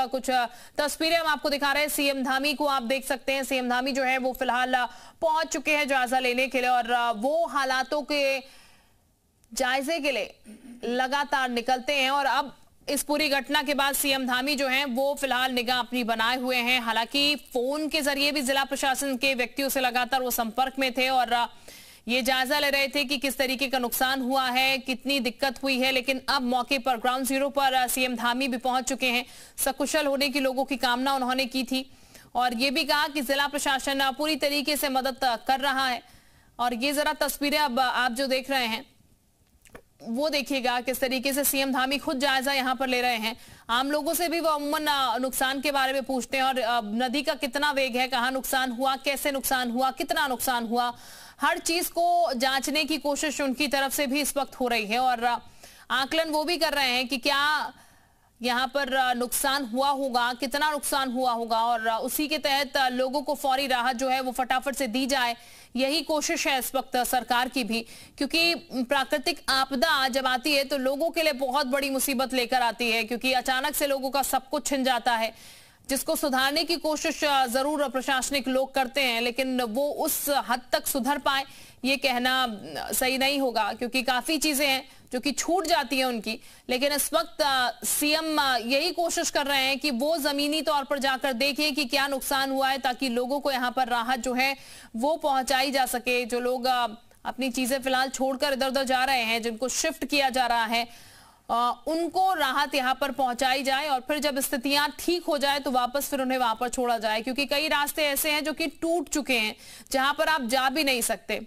कुछ तस्वीरें हम आपको दिखा रहे हैं। सीएम धामी को आप देख सकते हैं। सीएम धामी जो है वो फिलहाल पहुंच चुके हैं जायजा लेने के लिए और वो हालातों के जायजे के लिए लगातार निकलते हैं। और अब इस पूरी घटना के बाद सीएम धामी जो हैं वो फिलहाल निगाह अपनी बनाए हुए हैं। हालांकि फोन के जरिए भी जिला प्रशासन के व्यक्तियों से लगातार वो संपर्क में थे और ये जायजा ले रहे थे कि किस तरीके का नुकसान हुआ है, कितनी दिक्कत हुई है। लेकिन अब मौके पर ग्राउंड जीरो पर सीएम धामी भी पहुंच चुके हैं। सकुशल होने की लोगों की कामना उन्होंने की थी और ये भी कहा कि जिला प्रशासन पूरी तरीके से मदद कर रहा है। और ये जरा तस्वीरें अब आप जो देख रहे हैं वो देखिएगा किस तरीके से सीएम धामी खुद जायजा यहां पर ले रहे हैं। आम लोगों से भी वो अमूमन नुकसान के बारे में पूछते हैं और नदी का कितना वेग है, कहां नुकसान हुआ, कैसे नुकसान हुआ, कितना नुकसान हुआ, हर चीज को जांचने की कोशिश उनकी तरफ से भी इस वक्त हो रही है। और आकलन वो भी कर रहे हैं कि क्या यहाँ पर नुकसान हुआ होगा, कितना नुकसान हुआ होगा और उसी के तहत लोगों को फौरी राहत जो है वो फटाफट से दी जाए। यही कोशिश है इस वक्त सरकार की भी, क्योंकि प्राकृतिक आपदा जब आती है तो लोगों के लिए बहुत बड़ी मुसीबत लेकर आती है, क्योंकि अचानक से लोगों का सब कुछ छिन जाता है, जिसको सुधारने की कोशिश जरूर प्रशासनिक लोग करते हैं, लेकिन वो उस हद तक सुधर पाए ये कहना सही नहीं होगा, क्योंकि काफी चीजें हैं जो कि छूट जाती है उनकी। लेकिन इस वक्त सीएम यही कोशिश कर रहे हैं कि वो जमीनी तौर पर जाकर देखें कि क्या नुकसान हुआ है, ताकि लोगों को यहाँ पर राहत जो है वो पहुंचाई जा सके। जो लोग अपनी चीजें फिलहाल छोड़कर इधर उधर जा रहे हैं, जिनको शिफ्ट किया जा रहा है, उनको राहत यहाँ पर पहुंचाई जाए और फिर जब स्थितियां ठीक हो जाए तो वापस फिर उन्हें वहां पर छोड़ा जाए, क्योंकि कई रास्ते ऐसे हैं जो कि टूट चुके हैं, जहां पर आप जा भी नहीं सकते।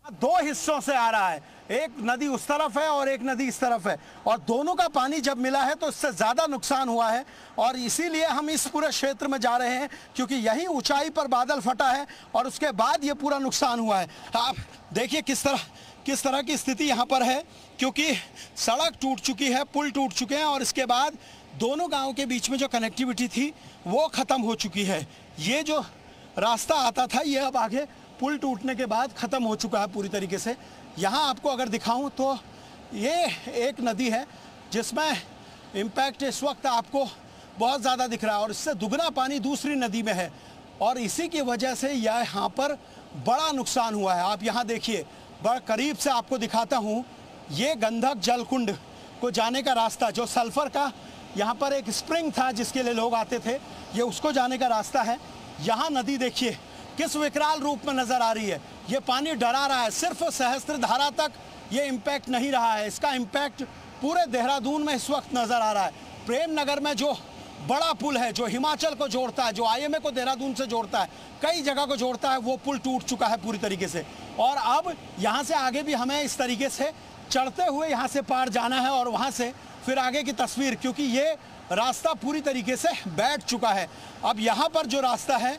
दो हिस्सों से आ रहा है, एक नदी उस तरफ है और एक नदी इस तरफ है, और दोनों का पानी जब मिला है तो इससे ज्यादा नुकसान हुआ है। और इसीलिए हम इस पूरे क्षेत्र में जा रहे हैं, क्योंकि यही ऊंचाई पर बादल फटा है और उसके बाद ये पूरा नुकसान हुआ है। आप देखिए किस तरह की स्थिति यहाँ पर है, क्योंकि सड़क टूट चुकी है, पुल टूट चुके हैं और इसके बाद दोनों गाँव के बीच में जो कनेक्टिविटी थी वो ख़त्म हो चुकी है। ये जो रास्ता आता था ये अब आगे पुल टूटने के बाद ख़त्म हो चुका है पूरी तरीके से। यहाँ आपको अगर दिखाऊं तो ये एक नदी है जिसमें इम्पैक्ट इस वक्त आपको बहुत ज़्यादा दिख रहा है और इससे दुगना पानी दूसरी नदी में है और इसी की वजह से यहाँ पर बड़ा नुकसान हुआ है। आप यहाँ देखिए, बड़ा करीब से आपको दिखाता हूँ। ये गंधक जलकुंड को जाने का रास्ता, जो सल्फ़र का यहाँ पर एक स्प्रिंग था जिसके लिए लोग आते थे, ये उसको जाने का रास्ता है। यहाँ नदी देखिए किस विकराल रूप में नजर आ रही है। ये पानी डरा रहा है, सिर्फ सहस्त्रधारा तक ये इम्पैक्ट नहीं रहा है, इसका इम्पैक्ट पूरे देहरादून में इस वक्त नजर आ रहा है। प्रेम नगर में जो बड़ा पुल है, जो हिमाचल को जोड़ता है, जो आईएमए को देहरादून से जोड़ता है, कई जगह को जोड़ता है, वो पुल टूट चुका है पूरी तरीके से। और अब यहाँ से आगे भी हमें इस तरीके से चढ़ते हुए यहाँ से पार जाना है और वहाँ से फिर आगे की तस्वीर, क्योंकि ये रास्ता पूरी तरीके से बैठ चुका है। अब यहाँ पर जो रास्ता है,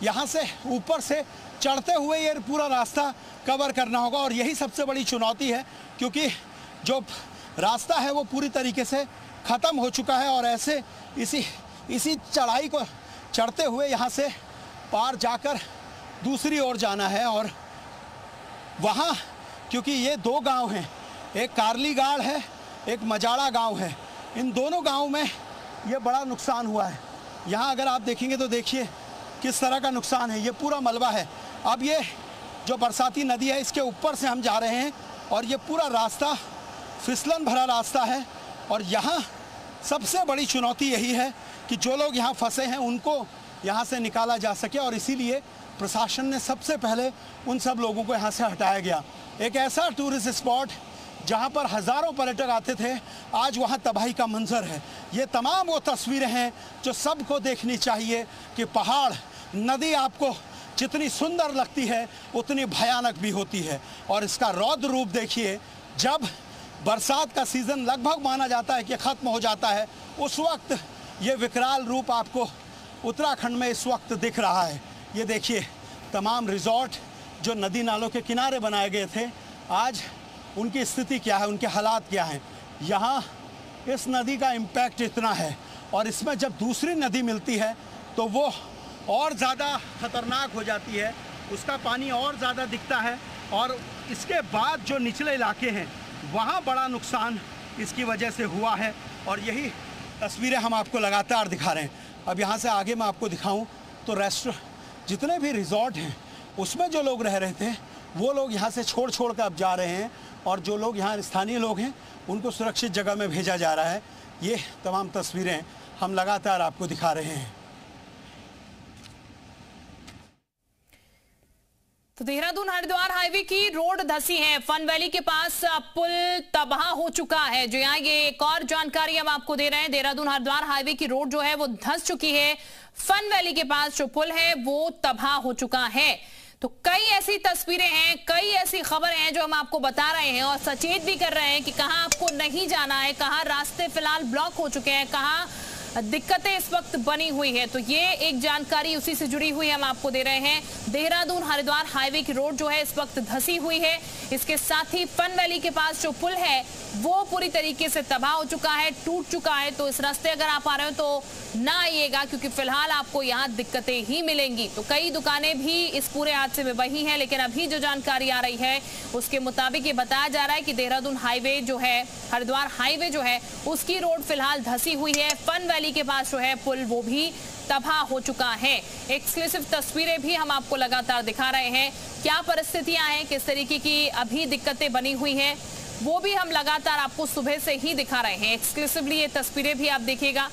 यहाँ से ऊपर से चढ़ते हुए ये पूरा रास्ता कवर करना होगा और यही सबसे बड़ी चुनौती है, क्योंकि जो रास्ता है वो पूरी तरीके से ख़त्म हो चुका है और ऐसे इसी चढ़ाई को चढ़ते हुए यहाँ से पार जाकर दूसरी ओर जाना है। और वहाँ क्योंकि ये दो गांव हैं, एक कारलीगाड़ है, एक मजाड़ा गांव है, इन दोनों गांव में ये बड़ा नुकसान हुआ है। यहाँ अगर आप देखेंगे तो देखिए किस तरह का नुकसान है, ये पूरा मलबा है। अब ये जो बरसाती नदी है इसके ऊपर से हम जा रहे हैं और ये पूरा रास्ता फिसलन भरा रास्ता है और यहाँ सबसे बड़ी चुनौती यही है कि जो लोग यहाँ फंसे हैं उनको यहाँ से निकाला जा सके और इसीलिए प्रशासन ने सबसे पहले उन सब लोगों को यहाँ से हटाया गया। एक ऐसा टूरिस्ट स्पॉट जहाँ पर हज़ारों पर्यटक आते थे, आज वहाँ तबाही का मंजर है। ये तमाम वो तस्वीरें हैं जो सबको देखनी चाहिए कि पहाड़, नदी आपको जितनी सुंदर लगती है उतनी भयानक भी होती है। और इसका रौद्र रूप देखिए, जब बरसात का सीज़न लगभग माना जाता है कि ख़त्म हो जाता है, उस वक्त ये विकराल रूप आपको उत्तराखंड में इस वक्त दिख रहा है। ये देखिए तमाम रिजॉर्ट जो नदी नालों के किनारे बनाए गए थे, आज उनकी स्थिति क्या है, उनके हालात क्या हैं। यहाँ इस नदी का इम्पैक्ट इतना है और इसमें जब दूसरी नदी मिलती है तो वो और ज़्यादा ख़तरनाक हो जाती है, उसका पानी और ज़्यादा दिखता है और इसके बाद जो निचले इलाके हैं वहाँ बड़ा नुकसान इसकी वजह से हुआ है और यही तस्वीरें हम आपको लगातार दिखा रहे हैं। अब यहाँ से आगे मैं आपको दिखाऊं तो जितने भी रिजॉर्ट हैं उसमें जो लोग रह रहे थे वो लोग यहाँ से छोड़ कर अब जा रहे हैं और जो लोग यहाँ स्थानीय लोग हैं उनको सुरक्षित जगह में भेजा जा रहा है। ये तमाम तस्वीरें हम लगातार आपको दिखा रहे हैं। तो देहरादून हरिद्वार हाईवे की रोड धसी है। फन वैली के पास पुल तबाह हो चुका है। जो यहाँ ये एक और जानकारी हम आपको दे रहे हैं, देहरादून हरिद्वार हाईवे की रोड जो है वो धंस चुकी है। फन वैली के पास जो पुल है वो तबाह हो चुका है। तो कई ऐसी तस्वीरें हैं, कई ऐसी खबरें हैं जो हम आपको बता रहे हैं और सचेत भी कर रहे हैं कि कहां आपको नहीं जाना है, कहां रास्ते फिलहाल ब्लॉक हो चुके हैं, कहां दिक्कतें इस वक्त बनी हुई है। तो ये एक जानकारी उसी से जुड़ी हुई हम आपको दे रहे हैं। देहरादून हरिद्वार हाईवे की रोड जो है इस वक्त धसी हुई है। इसके साथ ही फन वैली के पास जो पुल है वो पूरी तरीके से तबाह हो चुका है, टूट चुका है। तो इस रास्ते अगर आप आ रहे हो तो ना आइएगा, क्योंकि फिलहाल आपको यहाँ दिक्कतें ही मिलेंगी। तो कई दुकानें भी इस पूरे हादसे में बही हैं, लेकिन अभी जो जानकारी आ रही है उसके मुताबिक ये बताया जा रहा है कि देहरादून हाईवे जो है, हरिद्वार हाईवे जो है उसकी रोड फिलहाल धसी हुई है। फन वैली के पास जो है पुल वो भी तबाह हो चुका है। एक्सक्लूसिव तस्वीरें भी हम आपको लगातार दिखा रहे हैं। क्या परिस्थितियां हैं, किस तरीके की अभी दिक्कतें बनी हुई हैं, वो भी हम लगातार आपको सुबह से ही दिखा रहे हैं। एक्सक्लूसिवली ये तस्वीरें भी आप देखिएगा,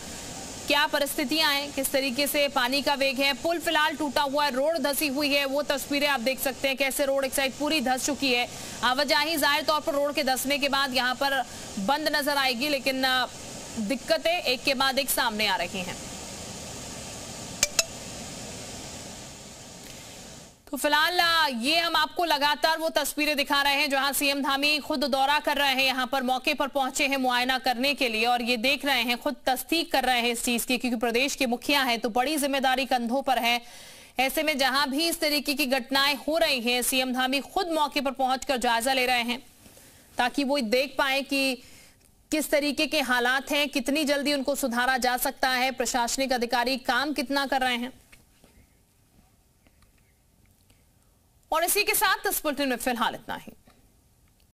क्या परिस्थितियां हैं, किस तरीके से पानी का वेग है। पुल फिलहाल टूटा हुआ है, रोड धसी हुई है, वो तस्वीरें आप देख सकते हैं कैसे रोड एक साइड पूरी धस चुकी है। आवाजाही जाहिर तौर पर रोड के धसने के बाद यहाँ पर बंद नजर आएगी, लेकिन दिक्कतें एक के बाद एक सामने आ रही हैं। तो फिलहाल ये हम आपको लगातार वो तस्वीरें दिखा रहे हैं जहां सीएम धामी खुद दौरा कर रहे हैं, यहां पर मौके पर पहुंचे हैं मुआयना करने के लिए और ये देख रहे हैं, खुद तस्दीक कर रहे हैं इस चीज की, क्योंकि प्रदेश के मुखिया हैं तो बड़ी जिम्मेदारी कंधों पर है। ऐसे में जहां भी इस तरीके की घटनाएं हो रही हैं, सीएम धामी खुद मौके पर पहुंचकर जायजा ले रहे हैं ताकि वो देख पाए कि किस तरीके के हालात हैं, कितनी जल्दी उनको सुधारा जा सकता है, प्रशासनिक अधिकारी काम कितना कर रहे हैं। और इसी के साथ इस बुलेटिन में फिलहाल इतना ही।